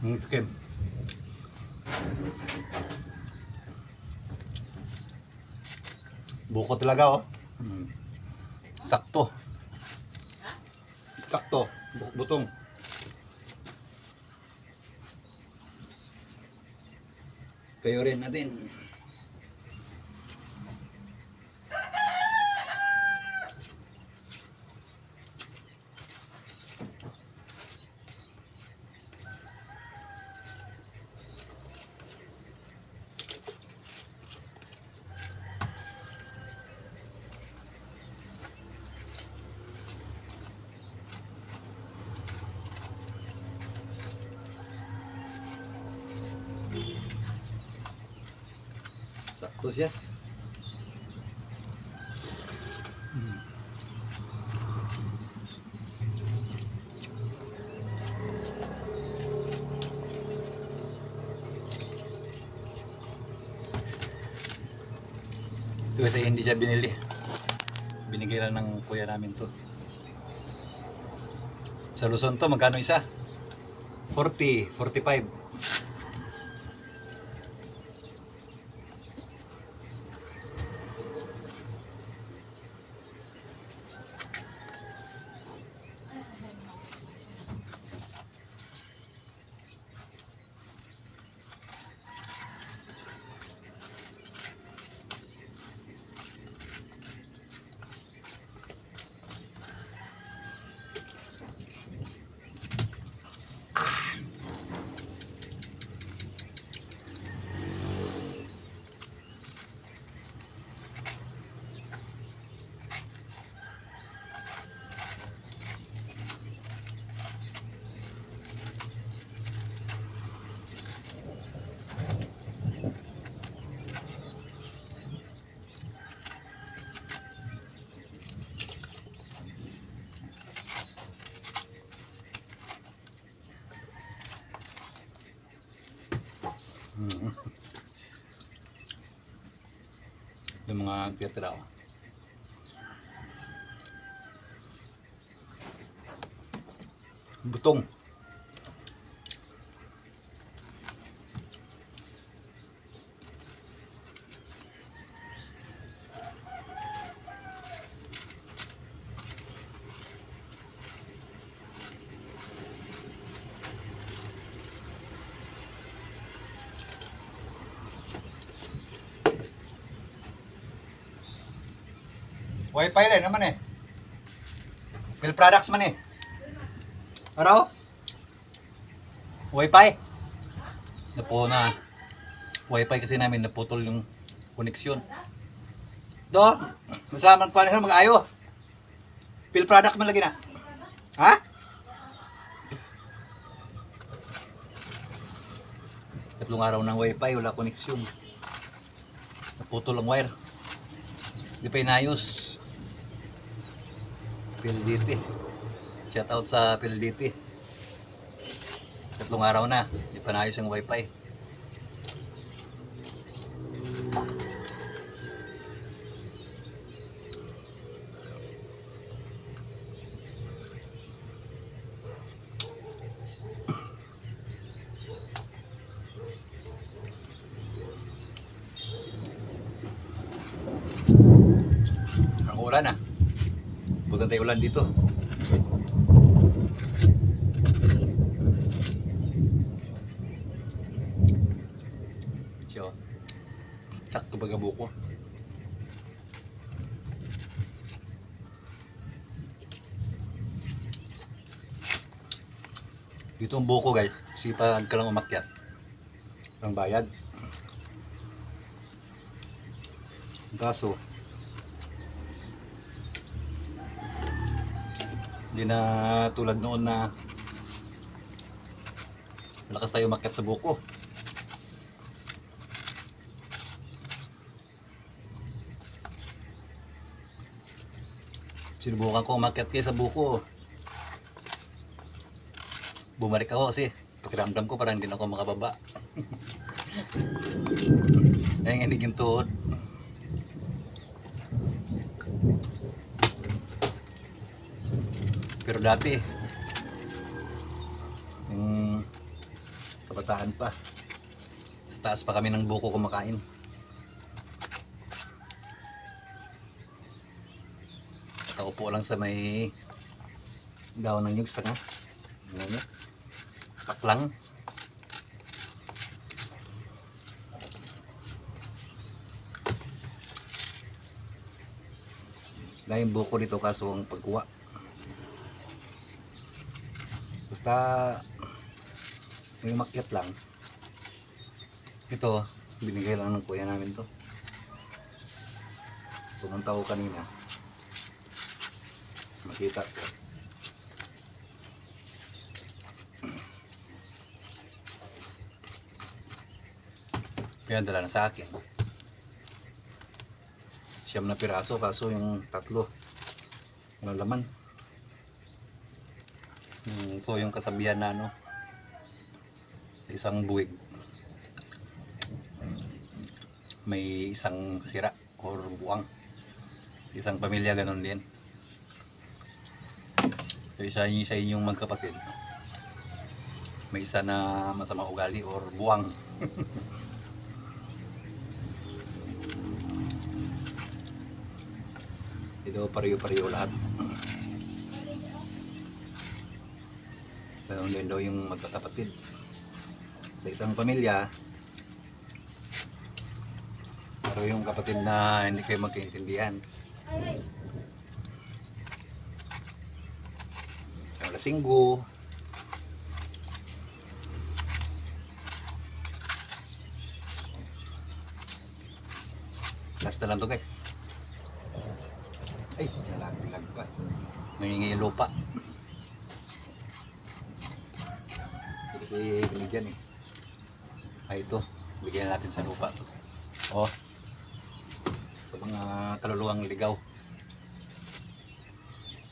Tikim. Buko talaga oh. Sakto. Sakto. Butong. Kayo rin natin. Sakto siya. Ito kasi hindi siya binili. Binigay lang ng kuya namin to. Sa Luzon to, magkano isa? 40, 45. Yung mga tira-tira oh. Butong. Wi-Fi lang naman eh. Bill products man eh. Ano? Wi-Fi. Napo na. Wi-Fi kasi namin naputol yung koneksyon. Do, masama ko na mag-ayo. Bill product man lagi na. Ha? Tatlong araw ng Wi-Fi, wala koneksyon. Naputol ang wire. Hindi pa inayos. PLDT. Shout out sa PLDT. Tatlong araw na, hindi pa naayos ang Wi-Fi. Ang ulan na. Punta tayo ulan dito. So, sakto baga buko. Dito ang buko guys. Sipag ka lang umakyat. Ang bayad. Kaso, hindi na tulad noon na malakas tayo umakyat sa buko. Sinubukan ko umakyat kayo sa buko. Bumalik ako kasi pakiramdam ko parang hindi na ako makababa. Nanginginig yung tuhod. Pero dati, Kabataan pa. Sa taas pa kami ng buko kumakain. Nakaupo lang sa may daon ng nyug sanga. Ano? Paklang. Dahil buko dito kaso ang pagkuha. Basta may makyat lang. Ito, binigay lang ng kuya namin to. Pumunta ko kanina. Makita ko. Kaya dala na sa akin. Siyam na piraso kaso yung tatlo walang laman. So yung kasabihan na ano, sa isang buwig may isang sira or buwang. Isang pamilya ganon din. So sa inyong magkapatid may isa na masama ugali or buwang. Ito pariyo-pariyo lahat. Ganoon din daw yung magkakapatid. Sa isang pamilya, pero yung kapatid na hindi kayo magkaintindihan. Yung lasinggo. Last na lang to guys. Ay, nalag pa. Nangingi yung lupa. Kasi binigyan eh. Ay ito, bigyan natin sa lupa to. Oh. Sa mga kaluluwang ligaw.